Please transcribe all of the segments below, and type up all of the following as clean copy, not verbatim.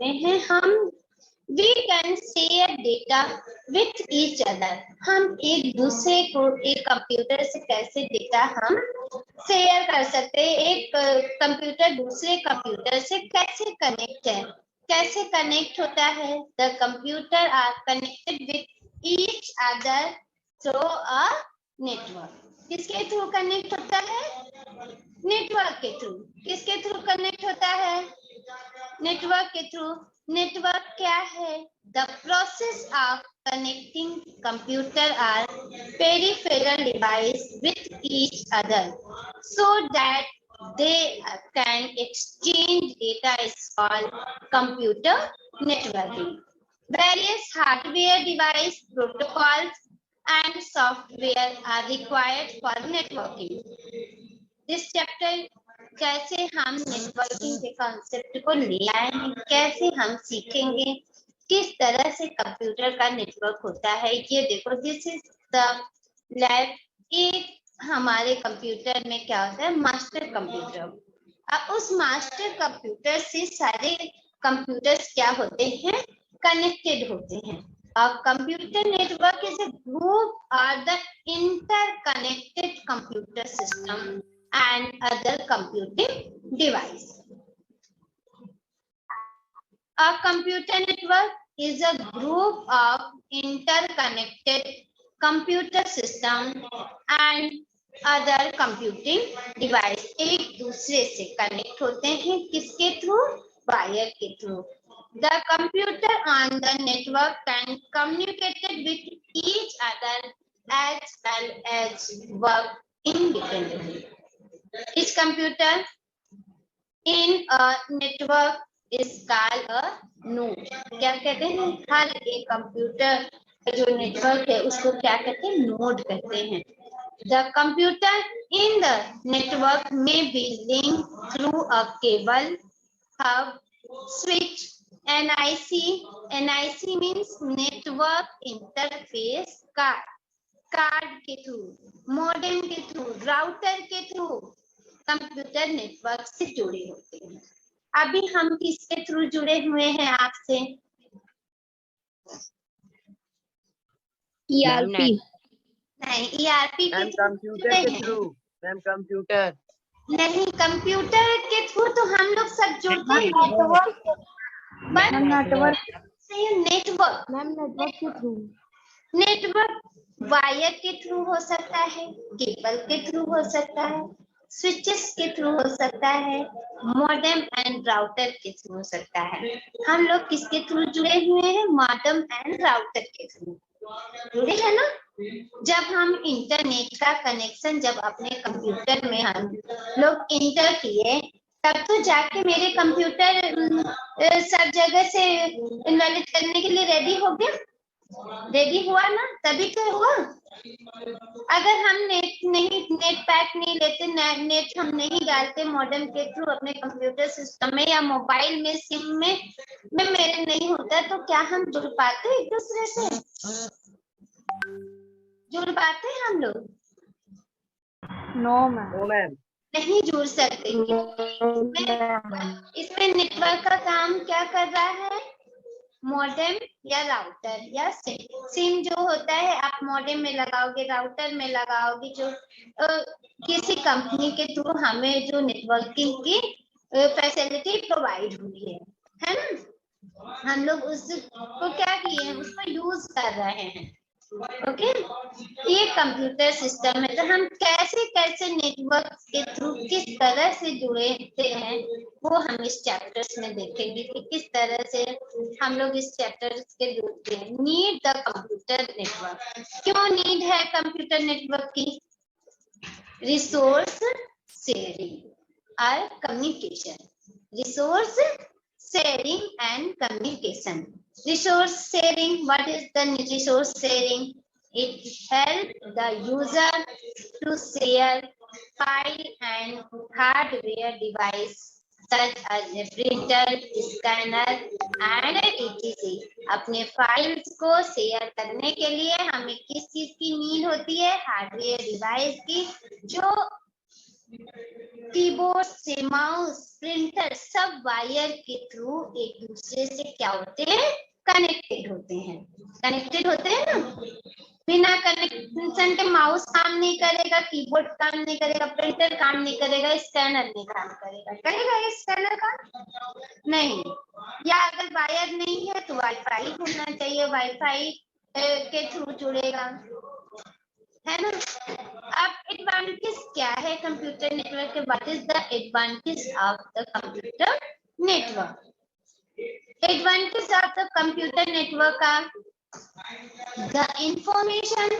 सकते हैं हम। We can share data with each other. हम एक दूसरे को एक कंप्यूटर से कैसे डेटा हम शेयर कर सकते हैं, एक कंप्यूटर दूसरे कंप्यूटर से कैसे कनेक्ट है, कैसे कनेक्ट होता है। The computer are connected with each other through a network. किसके थ्रू कनेक्ट होता है? नेटवर्क के थ्रू। किसके थ्रू कनेक्ट होता है? नेटवर्क के थ्रू। नेटवर्क क्या है? The process of connecting computer or peripheral device with each other so that they can exchange data is called computer networking. Various hardware device protocols and software are required for networking. This chapter कैसे हम networking के concept को ले आएंगे, कैसे हम सीखेंगे किस तरह से कंप्यूटर का नेटवर्क होता है। ये देखो, दिस इज द लैब। एक हमारे कंप्यूटर में क्या होता है? Master computer. अब उस मास्टर कंप्यूटर से सारे कंप्यूटर्स क्या होते हैं? कनेक्टेड होते हैं। अब computer network is a group or the interconnected computer system and other computing device. A computer network is a group of interconnected computer system and other computing device. एक दूसरे से कनेक्ट होते हैं किसके थ्रू? वायर के through. The computer on the network can communicate with each other as well as work independently. Each computer in a network is called a node. क्या कहते हैं? हर एक कंप्यूटर जो नेटवर्क है उसको क्या कहते हैं? नोड कहते हैं। The computer in the network may be linked through a cable, hub, switch, NIC. NIC means network interface card. Card के थ्रू, मॉडेम के थ्रू, राउटर के थ्रू कंप्यूटर नेटवर्क से जुड़े होते हैं। अभी हम किसके थ्रू जुड़े हुए हैं आपसे? ERP नहीं, ERP के कंप्यूटर के थ्रू। मैम कंप्यूटर नहीं, कंप्यूटर के थ्रू तो हम लोग सब जुड़ते हैं। नेटवर्क के थ्रू। नेटवर्क वायर के थ्रू हो सकता है, केबल के थ्रू हो सकता है, स्विचेस के थ्रू हो सकता है, मॉडेम एंड राउटर के थ्रू हो सकता है। हम लोग किसके थ्रू जुड़े हुए हैं? मॉडेम एंड राउटर के थ्रू जुड़े हैं ना। जब हम इंटरनेट का कनेक्शन जब अपने कंप्यूटर में हम लोग इंटर किए, तब तो जाके मेरे कंप्यूटर सब जगह से इनवैलिड करने के लिए रेडी हो गया, रेडी हुआ ना, तभी तो हुआ। अगर हम नेट पैक नहीं लेते, नेट हम नहीं डालते मॉडेम के थ्रू अपने कंप्यूटर सिस्टम में या मोबाइल में, सिम में मेरे नहीं होता, तो क्या हम जुड़ पाते एक दूसरे से? जुड़ पाते हम लोग? नो मैम, नहीं जुड़ सकते। इसमें नेटवर्क का काम क्या कर रहा है? मॉडेम या राउटर या सिम जो होता है, आप मॉडेम में लगाओगे, राउटर में लगाओगे, जो किसी कंपनी के थ्रू हमें जो नेटवर्किंग की फैसिलिटी प्रोवाइड हुई है ना, हम लोग उसको क्या किए हैं? उसको यूज कर रहे हैं। ओके, ये कंप्यूटर सिस्टम है। तो हम कैसे कैसे नेटवर्क के थ्रू किस तरह से जुड़े हैं, वो हम इस चैप्टर्स में देखेंगे कि किस तरह से हम लोग इस चैप्टर्स के जुड़ते हैं। Need the computer network. क्यों नीड है कंप्यूटर नेटवर्क की? रिसोर्स शेयरिंग और communication. Resource sharing and communication. Resource sharing, what is the resource sharing? It helps the user to share file and hardware device such as a printer, scanner and etc. अपने files को share करने के लिए हमें किस चीज की need होती है? हार्डवेयर डिवाइस की, जो कीबोर्ड से माउस, प्रिंटर सब वायर के थ्रू एक दूसरे से क्या होते हैं, कनेक्टेड होते हैं। कनेक्टेड होते हैं ना, बिना कनेक्शन के माउस काम नहीं करेगा, कीबोर्ड काम नहीं करेगा, प्रिंटर काम नहीं करेगा, स्कैनर नहीं काम करेगा। करेगा ये स्कैनर काम नहीं। या अगर वायर नहीं है तो वाईफाई होना चाहिए, वाईफाई के थ्रू जुड़ेगा, है ना। अब एडवांटेज क्या है कंप्यूटर नेटवर्क के? What is the advantage of the computer network? Advantage of the computer network are the information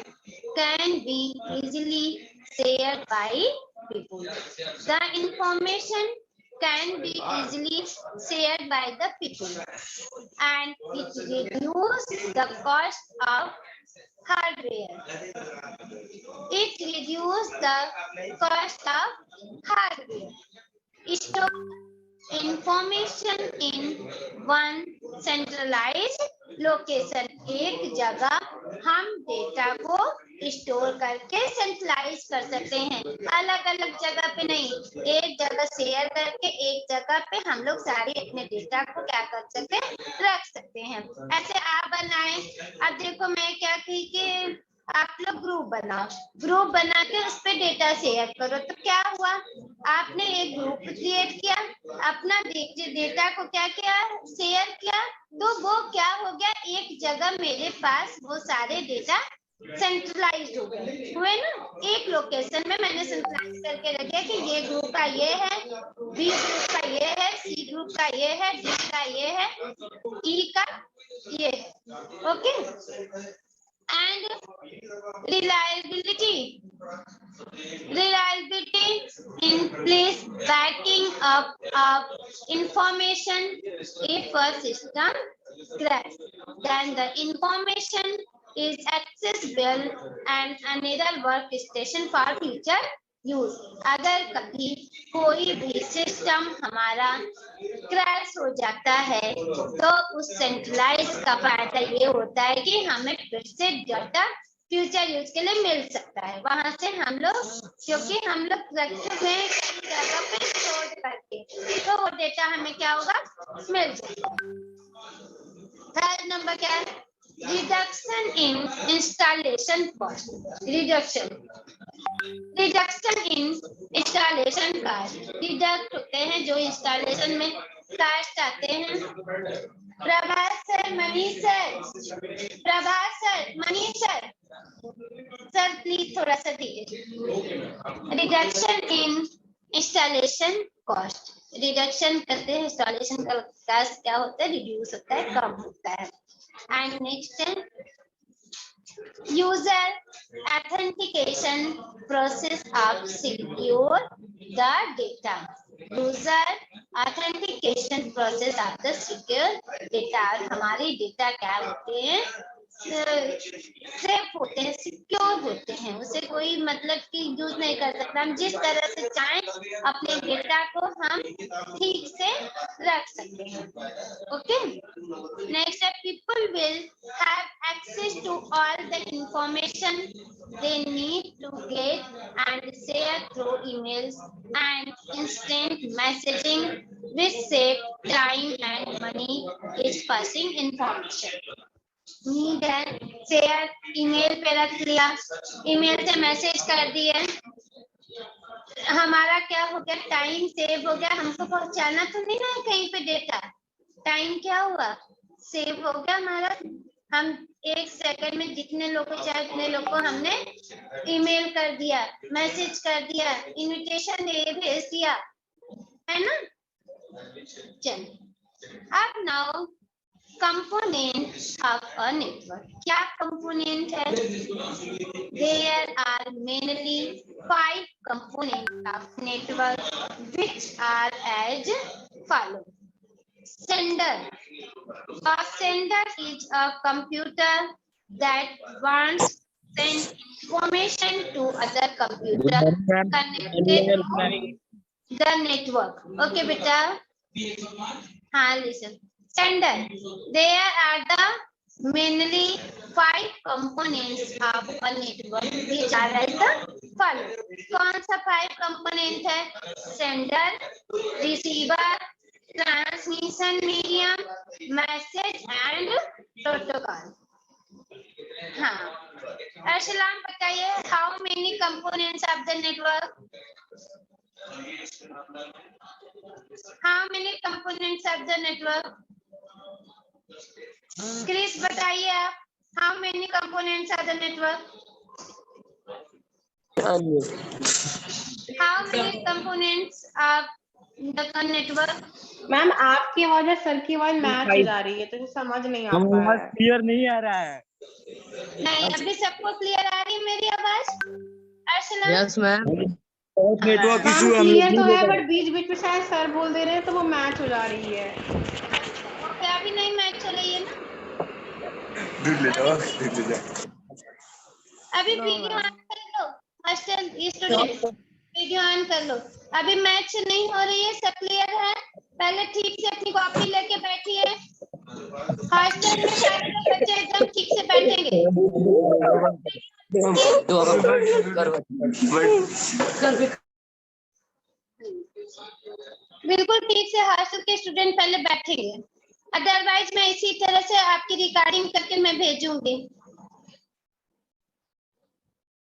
can be easily shared by people. The information can be easily shared by the people, and it reduces the cost of hardware. It reduces the cost of hardware. Store information in one centralized location. एक जगह हम data को store करके centralise कर सकते हैं, अलग अलग जगह पे नहीं, एक जगह शेयर करके एक जगह पे हम लोग सारे अपने डेटा को क्या कर सकते हैं, रख सकते हैं। ऐसे आप बनाए, अब देखो मैं क्या कही कि आप लोग ग्रुप बनाओ, ग्रुप बना के उस पे डेटा शेयर करो, तो क्या हुआ, आपने एक ग्रुप क्रिएट किया, अपना डेटा को क्या किया, शेयर किया, तो वो क्या हो गया, एक जगह मेरे पास वो सारे डेटा सेंट्रलाइज हो गए, हुए ना। एक लोकेशन में मैंने सेंट्रलाइज करके रखा कि ये ग्रुप का ये है, बी ग्रुप का ये है, सी ग्रुप का ये है, डी का ये है, ई का ये है, okay. And reliability in place, backing up of information. If a system crash, then the information is accessible and another workstation for future use. अगर कभी कोई भी सिस्टम हमारा क्रैश हो जाता है तो उस सेंट्रलाइज का फायदा ये होता है कि हमें फिर से डाटा फ्यूचर यूज के लिए मिल सकता है, वहां से हम लोग, क्योंकि हम लोग रखे हुए जगह पे स्टोर करके, तो वो डेटा हमें क्या होगा, मिल जाएगा। थर्ड नंबर क्या है, reduction in installation cost. Reduction in installation cost, redact होते हैं जो इंस्टॉलेशन में कॉस्ट आते हैं। Prabhas sir, Manish sir, Prabhas sir, Manish sir, sir please थोड़ा सा दीजिए। Reduction in installation cost, reduction करते हैं इंस्टॉलेशन का कॉस्ट, क्या होता है, रिड्यूस होता है, कम होता है। एंड नेक्स्ट है user authentication process of secure the data. User authentication process of the secure data, हमारे डेटा क्या होते हैं, सेफ होते हैं, सिक्योर होते हैं, उसे कोई मतलब कि यूज नहीं कर सकता, हम जिस तरह से चाहें अपने डेटा को हम ठीक से रख सकते हैं, ओके। नेक्स्ट है, people will have access to all the information they need to get and share through emails and instant messaging which save time and money is passing information. Need है, share email पे रख लिया, email से message कर दिए, हमारा क्या हो गया, टाइम सेव हो गया, हमको पहुंचाना तो नहीं ना कहीं पे डेटा, टाइम क्या हुआ, सेव हो गया हमारा। हम एक सेकंड में जितने लोग को चाहे उतने लोग को हमने ईमेल कर दिया, मैसेज कर दिया, इनविटेशन भेज दिया, है ना। चलिए अब now component of a network, क्या component है, there are mainly 5 components of network which are as follow. Sender, a sender is a computer that wants to send information to other computer connected to the network. Okay beta, हाँ listen. Sender, there are the mainly 5 components of a network which are as follow. कौन सा 5 component है? Sender, receiver, transmission medium, message and protocol. हाँ, अर्शलान बताइए, how many components of the network? How many components of the network? Chris बताइए आप, how many components of the network? How many components of the network? Ma'am आपकी आवाज और sir की आवाज match हो जा रही है तो समझ नहीं आ पा रहा है। क्लियर नहीं आ रहा है। नहीं, अभी सबको क्लियर आ रही है मेरी आवाज? Arshlan? Yes ma'am. Network issue है, क्लियर तो है बट बीच बीच में शायद सर बोल दे रहे हैं तो वो मैच हो जा रही है। ओके, अभी नहीं मैच हो रही है ना? अभी वीडियो ऑन कर लो, हॉस्टल स्टूडेंट वीडियो ऑन कर लो। अभी मैच नहीं हो रही है, सब क्लियर है? पहले ठीक से अपनी कॉपी लेके बैठिए। हॉस्टल में सारे लोग बच्चे एकदम ठीक से बैठेंगे। बिल्कुल ठीक से हॉस्टल के स्टूडेंट पहले बैठेंगे, अदरवाइज मैं इसी तरह से आपकी रिकॉर्डिंग करके मैं भेजूंगी,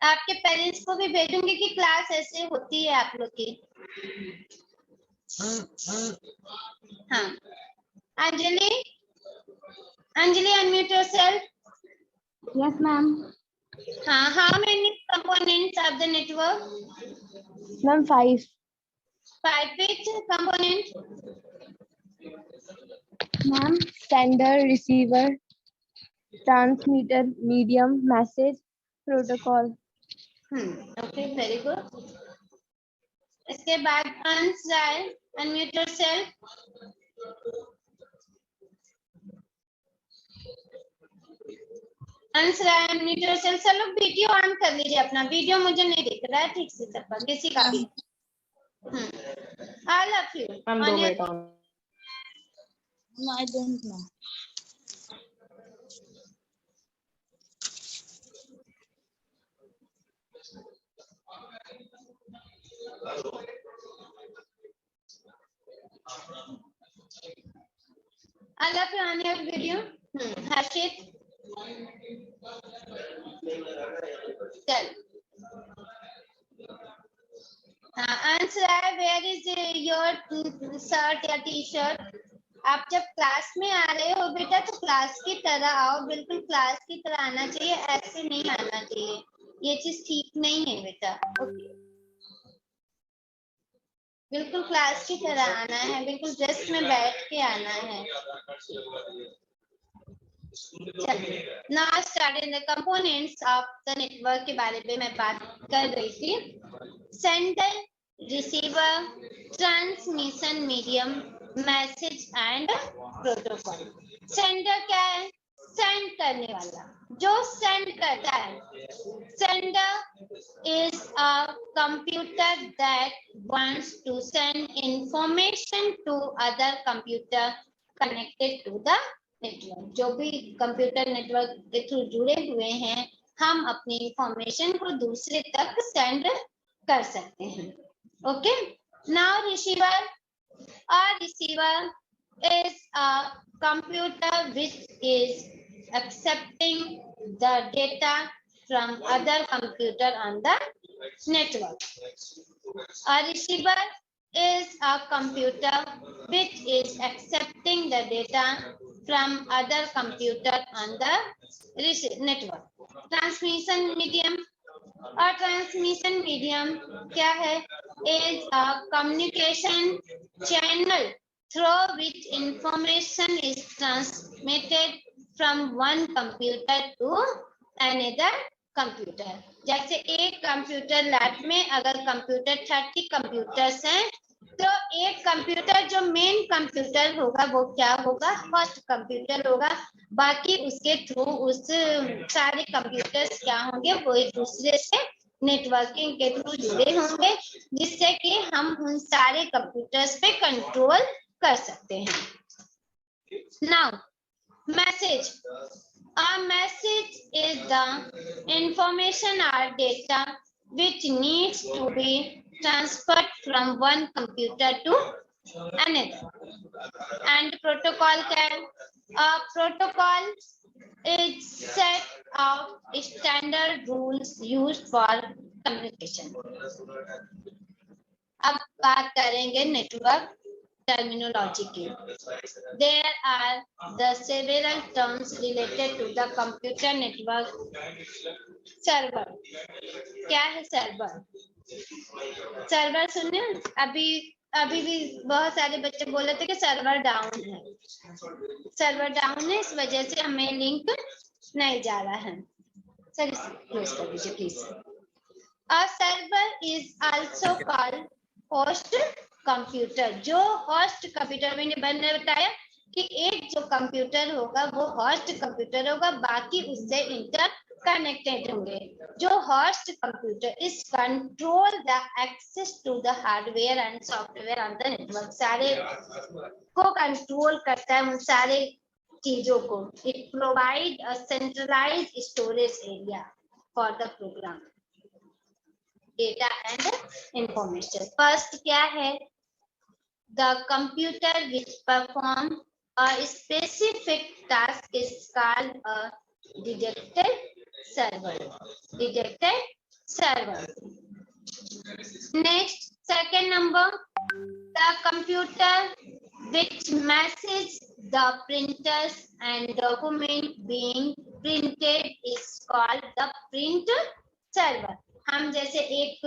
आपके पेरेंट्स को भी भेजूंगी कि क्लास ऐसे होती है आप लोग की। हाँ, Anjali, Anjali unmute yourself. Yes, ma'am. हाँ, how many components of the network? Ma'am, 5. 5 which component? Ma'am, sender, receiver, transmitter, medium, message, protocol. Okay, very good. इसके बाद अंश जाए, unmute yourself. अंश राय, unmute yourself. सब लोग वीडियो ऑन कर लीजिए अपना, वीडियो मुझे नहीं दिख रहा है ठीक से सबका, किसी का भी। All of you. हम दो minute on. No, I don't know. All of you on your video. Harshit. चल। Answer, where is your shirt या टी-शर्ट? आप जब क्लास में आ रहे हो बेटा तो क्लास की तरह आओ, बिल्कुल क्लास की तरह आना चाहिए, ऐसे नहीं आना चाहिए, ये चीज ठीक नहीं है बेटा। ओके, बिल्कुल क्लास की तरह आना है, बिल्कुल ड्रेस में बैठ के आना है। चलिए, now start in the components of the network के बारे में मैं बात कर रही थी। Sender, receiver, transmission medium, message and protocol. Sender क्या है? सेंड करने वाला, जो सेंड करता है। Sender is a computer that wants to send information to other computer connected to the network. जो भी कंप्यूटर नेटवर्क के थ्रू जुड़े हुए हैं, हम अपनी इंफॉर्मेशन को दूसरे तक सेंड कर सकते हैं। Okay, now receiver, a receiver is a computer which is accepting the data from other computer on the network. A receiver is a computer which is accepting the data from other computer on the network. Transmission medium और transmission medium क्या है? Is a communication channel through which information is transmitted from one computer to another computer. जैसे एक computer lab में अगर computer 30 computers हैं तो एक कंप्यूटर जो मेन कंप्यूटर होगा वो क्या होगा? होस्ट कंप्यूटर होगा। बाकी उसके थ्रू उस सारे कंप्यूटर्स क्या होंगे? वो एक दूसरे से नेटवर्किंग के थ्रू जुड़े होंगे, जिससे कि हम उन सारे कंप्यूटर्स पे कंट्रोल कर सकते हैं। Now message, A message is the information or data which needs to be transferred from one computer to another. And protocol a protocol is set of standard rules used for communication. अब बात करेंगे network terminology की. There are the several terms related to the computer network. Server. क्या है server? Server सुने? अभी भी बहुत सारे बच्चे बोल रहे थे कि सर्वर डाउन है. सर्वर डाउन है, इस वजह से हमें लिंक नहीं जा रहा है. सर क्लोज कर दीजिए please. A server is also called host computer. जो होस्ट कंप्यूटर मैंने बताया कि एक जो कंप्यूटर होगा वो होस्ट कंप्यूटर होगा, बाकी उससे इंटर कनेक्टेड होंगे. जो host computer is control the access to the hardware and software on the network. सारे को कंट्रोल करता है, उन सारे चीजों को. It provide a centralised storage area for the program data and information. First क्या है? The computer which perform a specific task is called a dedicated server. Dedicated server. Next, second number, the computer which message the printers and document being printed is called the print server. हम जैसे एक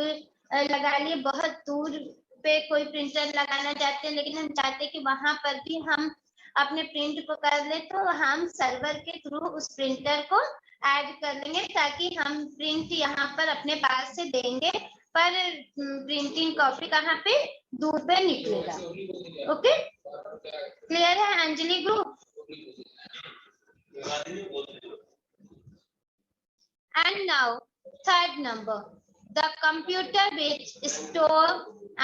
लगा लिए बहुत दूर पे कोई printer लगाना चाहते हैं, लेकिन हम चाहते हैं कि वहां पर भी हम अपने प्रिंट को कर ले, तो हम सर्वर के थ्रू उस प्रिंटर को ऐड कर लेंगे ताकि हम प्रिंट यहाँ पर अपने पास से देंगे, पर प्रिंटिंग कॉपी कहाँ पे? दूर पे निकलेगा. ओके, क्लियर है Anjali group? And now third number, the computer which store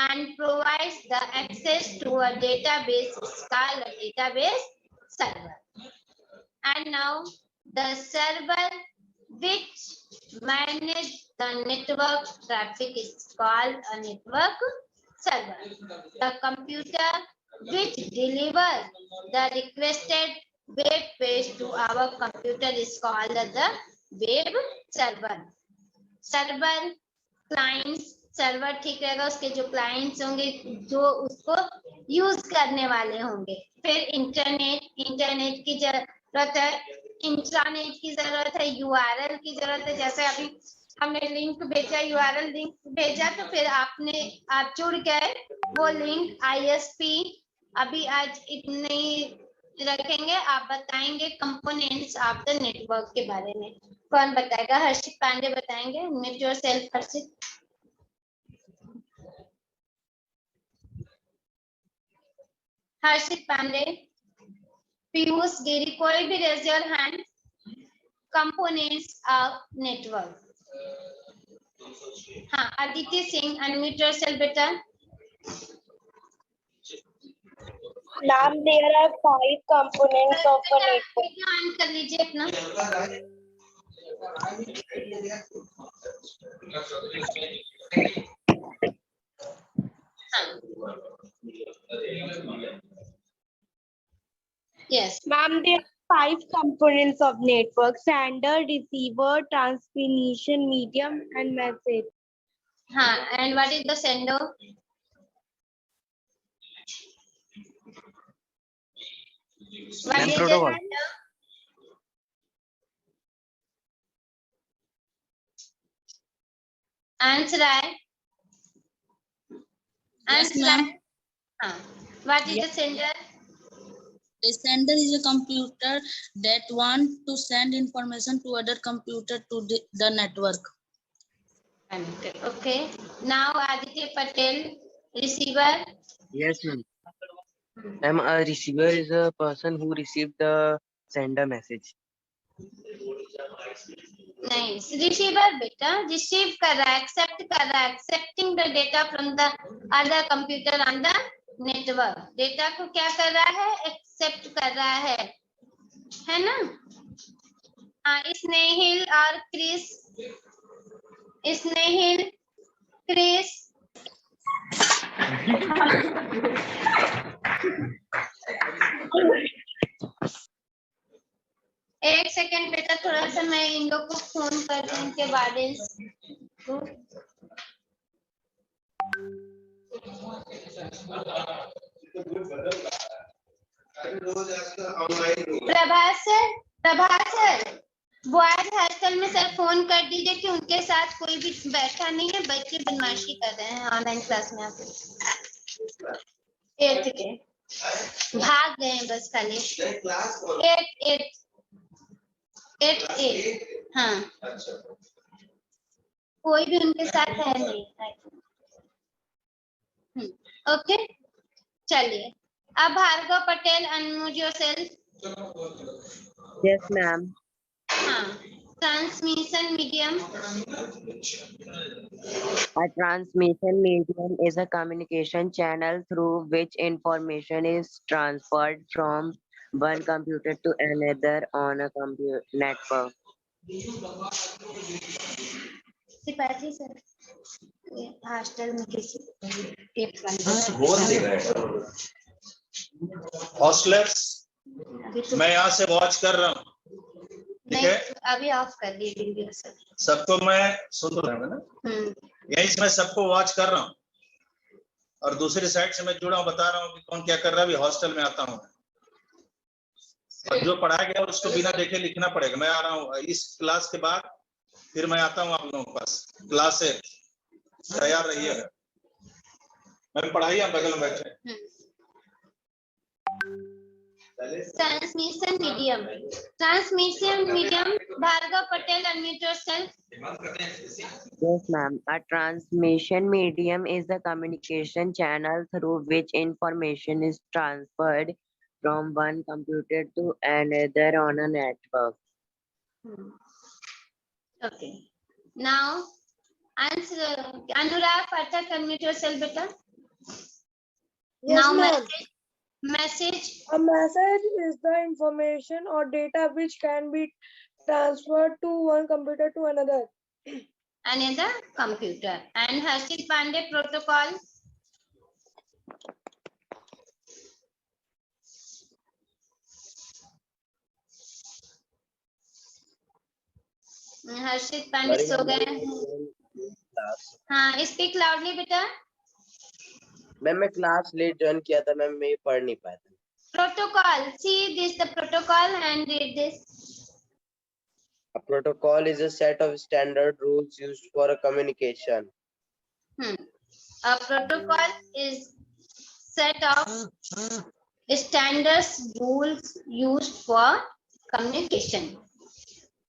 and provides the access to a database is called a database server. And now the server which manage the network traffic is called a network server. The computer which deliver the requested web page to our computer is called the web server. Server clients, server ठीक रहेगा, उसके जो clients होंगे जो उसको use करने वाले होंगे. फिर इंटरनेट की जरूरत है, इंट्रानेट की जरूरत है, यूआरएल की जरूरत है. जैसे अभी हमने लिंक भेजा, यूआरएल लिंक भेजा, तो फिर आप जुड़ गए, वो लिंक आईएसपी. अभी आज इतने रखेंगे, आप बताएंगे कंपोनेंट्स ऑफ द नेटवर्क के बारे में. कौन बताएगा? हर्षित पांडे बताएंगे. Mute yourself Harshit. हर्षित पांडे, पीयूष गिरी, कोई भी raise your hand. Components of network. हाँ, अदिति सिंह, अनम्यूट योरसेल्फ बेटा. Ma'am, there are 5 components of a network. On कर लीजिए अपना. Yes. Ma'am, there are 5 components of network: sender, receiver, transmission, medium, and message. हाँ, and what is the sender? What is the protocol. sender? Answer है. Yes, ma'am. हाँ. What is the sender? A sender is a computer that want to send information to other computer to the network. Okay. Now Aditya Patel, receiver. Yes, ma'am. Ma'am, a receiver is a person who received the sender message. नहीं, receiver बेटा receive कर रहा है, accept कर रहा है, accepting the data from the other computer on the network. Data को क्या कर रहा है? एक्सेप्ट कर रहा है ना. हाँ, स्नेहिल और क्रिस, स्नेहिल, क्रिस, एक सेकेंड बेटा, थोड़ा सा मैं इन लोग को फोन कर दूं इनके बारे में। प्रभासर बॉयज हॉस्टल में सर फोन कर दीजिए कि उनके साथ कोई भी बैठा नहीं है, बच्चे बदमाशी कर रहे हैं ऑनलाइन क्लास में आके। 8th के भाग गए हैं बस खाली। 8 हाँ, कोई भी उनके साथ है नहीं। ओके, चलिए अब Bhargav Patel, unmute yourself. Yes, ma'am. हाँ, transmission medium. A transmission medium is a communication channel through which information is transferred from one computer to another on a computer network. सिपाही सर, हॉस्टल में किसी हॉस्टलर्स, अभी तो मैं यहाँ से वॉच कर रहा हूँ, ठीक नहीं, है? अभी ऑफ कर दी वीडियो सर। सबको मैं सुन रहा हूँ ना, यहीं से मैं सबको वॉच कर रहा हूँ और दूसरी साइड से मैं जुड़ा हूँ, बता रहा हूँ कि कौन क्या कर रहा है। अभी हॉस्टल में आता हूँ और जो पढ़ाया गया उसको बिना देखे लिखना पड़ेगा। मैं आ रहा हूँ इस क्लास के बाद, फिर मैं आता हूँ आप लोगों के पास। क्लास से तैयार रहिएगा, मैं पढ़ाई आप बगल में बैठे। Transmission medium, Bhargav Patel, unmute yourself. Yes, ma'am. A transmission medium is a communication channel through which information is transferred from one computer to another on a network. Okay, now answer. Anurag Pathak, unmute yourself, beta. Yes, Now ma'am. message. A message is the information or data which can be transferred to one computer to another. Another computer. And Harshit Pandey, protocol. हर्षित पांडे सो गए। हाँ, speak loudly बेटा। Ma'am मैं class late join किया था ma'am, मैं पढ़ नहीं पाया था। Protocol. See this the protocol and read this. A protocol is a set of standard rules used for a communication. A protocol is set of standards rules used for communication.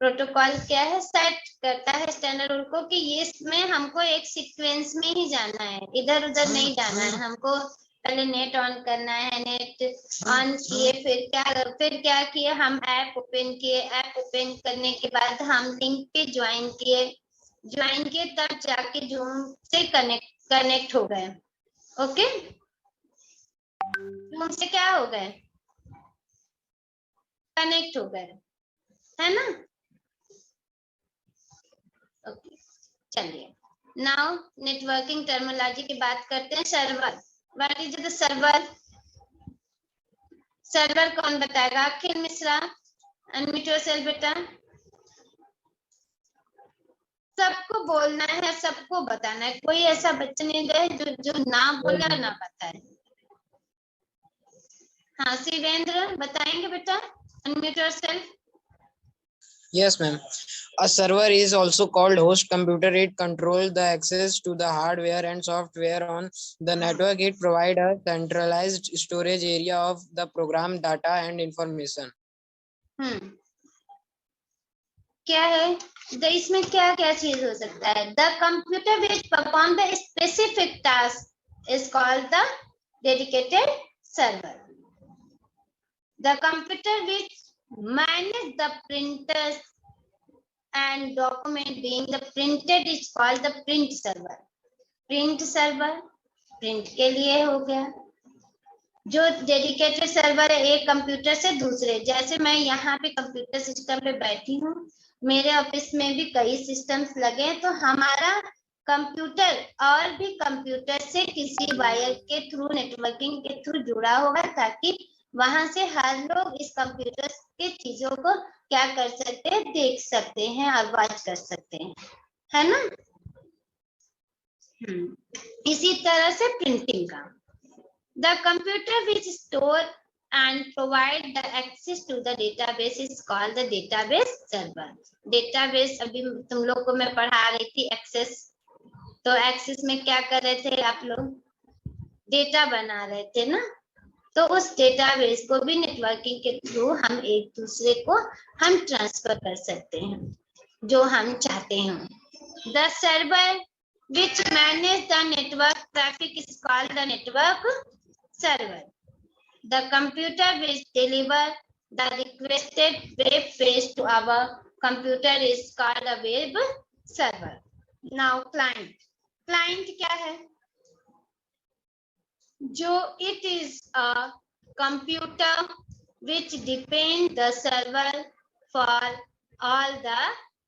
Protocol क्या है? Set करता है standard rule को कि ये इसमें हमको एक सीक्वेंस में ही जाना है, इधर उधर नहीं जाना है। हमको पहले नेट ऑन करना है, नेट ऑन किए, फिर क्या किए, हम ऐप ओपन किए, ऐप ओपन करने के बाद हम लिंक पे ज्वाइन किए तब जाके जूम से कनेक्ट हो गए। ओके, जूम से क्या हो गए? कनेक्ट हो गए, है ना? ओके, चलिए नाउ नेटवर्किंग टर्मिनोलॉजी की बात करते हैं। Server, what is the server? Server कौन बताएगा? अखिल मिश्रा, अनम्यूट योरसेल्फ बेटा। सबको बोलना है, सबको बताना है, कोई ऐसा बच्चा नहीं रहे जो ना बोले ना बताए। हाँ, शिवेंद्र बताएंगे बेटा, unmute yourself. Yes, ma'am. A server is also called host computer. It controls the access to the hardware and software on the network. It provides a centralized storage area of the program data and information. क्या है? इसमें क्या क्या चीज हो सकता है? The computer which perform the specific task is called the dedicated server. The computer which manage the printers and document being the printed is called the print server. Print server print के लिए हो गया। जो dedicated server है एक computer से दूसरे, जैसे मैं यहाँ पे कंप्यूटर सिस्टम पे बैठी हूँ, मेरे ऑफिस में भी कई सिस्टम्स लगे हैं, तो हमारा कंप्यूटर और भी कंप्यूटर से किसी वायर के थ्रू, नेटवर्किंग के थ्रू जुड़ा होगा, ताकि वहां से हर लोग इस कंप्यूटर के चीजों को क्या कर सकते हैं, देख सकते हैं और वॉच कर सकते हैं, है ना। इसी तरह से प्रिंटिंग का, the computer which store and provide the access to the database is called the database server. database अभी तुम लोग को मैं पढ़ा रही थी एक्सेस, तो एक्सेस में क्या कर रहे थे आप लोग, डेटा बना रहे थे ना, तो उस डेटाबेस को भी नेटवर्किंग के थ्रू हम एक दूसरे को हम ट्रांसफर कर सकते हैं जो हम चाहते हैं। The server which manage the network traffic is called the network server. The computer which deliver the requested web page to our computer is called a web server. Now client. Client क्या है? जो it is a computer which depend the server for all the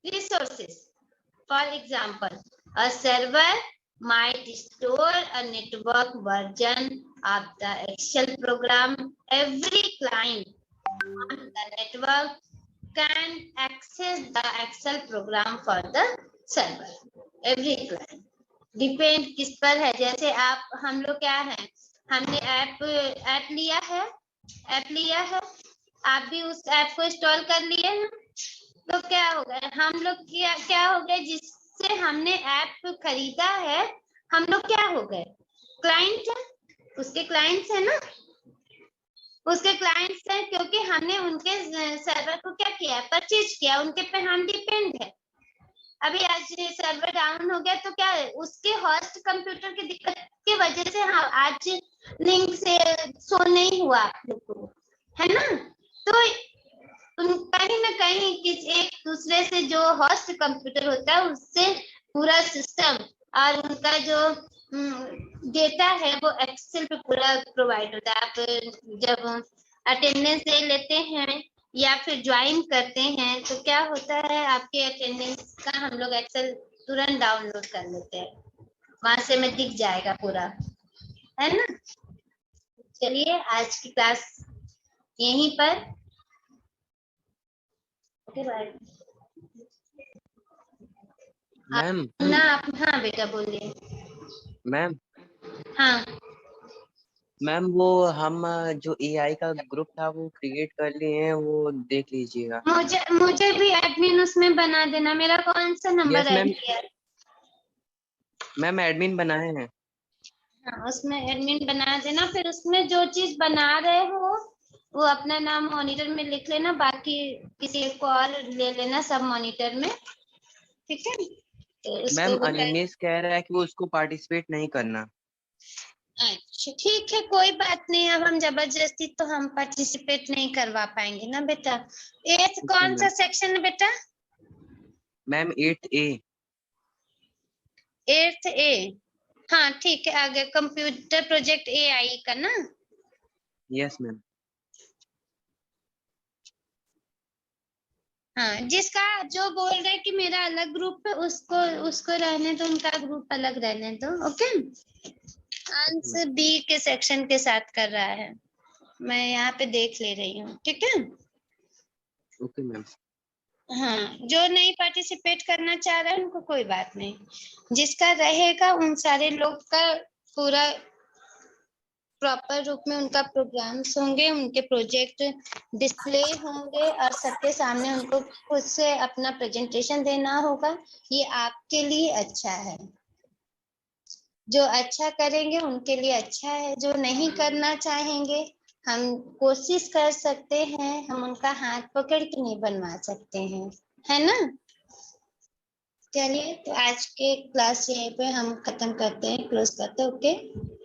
resources. For example, a server might store a network version of the Excel program. Every client on the network can access the Excel program for the server. Every client. Depend किस पर है, जैसे आप हम लोग क्या है, हमने ऐप लिया है, आप भी उस ऐप को इंस्टॉल कर लिए हैं, तो क्या हो गया, हम लोग क्या हो गए, जिससे हमने ऐप खरीदा है, हम लोग क्या हो गए, क्लाइंट है, उसके क्लाइंट्स है ना, उसके क्लाइंट्स हैं, क्योंकि हमने उनके सर्वर को क्या किया, परचेज किया, उनके पे हम डिपेंड है। अभी आज सर्वर डाउन हो गया तो क्या है, उसके होस्ट कंप्यूटर की दिक्कत की वजह से हाँ आज लिंक से शो नहीं हुआ आप लोग को, है ना। तो कहीं ना कहीं एक दूसरे से जो होस्ट कंप्यूटर होता है उससे पूरा सिस्टम और उनका जो डेटा है वो एक्सेल पे पूरा प्रोवाइड होता है। आप जब अटेंडेंस ले लेते हैं या फिर ज्वाइन करते हैं तो क्या होता है, आपके अटेंडेंस का हम लोग एक्सेल तुरंत डाउनलोड कर लेते हैं, वहां से में दिख जाएगा पूरा, है ना। चलिए आज की क्लास यहीं पर, ओके बाय। मैम ना आप, हाँ बेटा बोलिए। मैम हाँ मैम वो हम जो एआई का ग्रुप था वो क्रिएट कर लिए हैं, वो देख लीजिएगा। मुझे भी एडमिन उसमें बना देना। मेरा कौन सा नंबर यस मैम, है? मैम एडमिन बनाए हैं। हाँ उसमें एडमिन बना देना, फिर उसमें जो चीज बना रहे हो वो अपना नाम मॉनिटर में लिख लेना, बाकी किसी एक को और ले लेना सब मॉनिटर में, ठीक है। तो मैम उसको अनिमेश कह रहा है कि वो उसको पार्टिसिपेट नहीं करना। अच्छा ठीक है, कोई बात नहीं, अब हम जबरदस्ती तो हम पार्टिसिपेट नहीं करवा पाएंगे ना बेटा। एथ कौन सा सेक्शन है बेटा? Ma'am 8A। 8A, हाँ ठीक है, आगे कंप्यूटर प्रोजेक्ट AI का ना। Yes ma'am. हाँ जिसका जो बोल रहे कि मेरा अलग ग्रुप है उसको रहने दो, उनका ग्रुप अलग रहने दो, ओके। अंश बी के सेक्शन के साथ कर रहा है, मैं यहाँ पे देख ले रही हूँ, ठीक है। Okay ma'am. हाँ जो नहीं पार्टिसिपेट करना चाह रहा है उनको कोई बात नहीं, जिसका रहेगा उन सारे लोग का पूरा प्रॉपर रूप में उनका प्रोग्राम्स होंगे, उनके प्रोजेक्ट डिस्प्ले होंगे और सबके सामने उनको खुद से अपना प्रेजेंटेशन देना होगा। ये आपके लिए अच्छा है, जो अच्छा करेंगे उनके लिए अच्छा है, जो नहीं करना चाहेंगे हम कोशिश कर सकते हैं, हम उनका हाथ पकड़ के नहीं बनवा सकते हैं, है ना। चलिए तो आज के क्लास यहीं पे हम खत्म करते हैं, क्लोज करते हैं, ओके।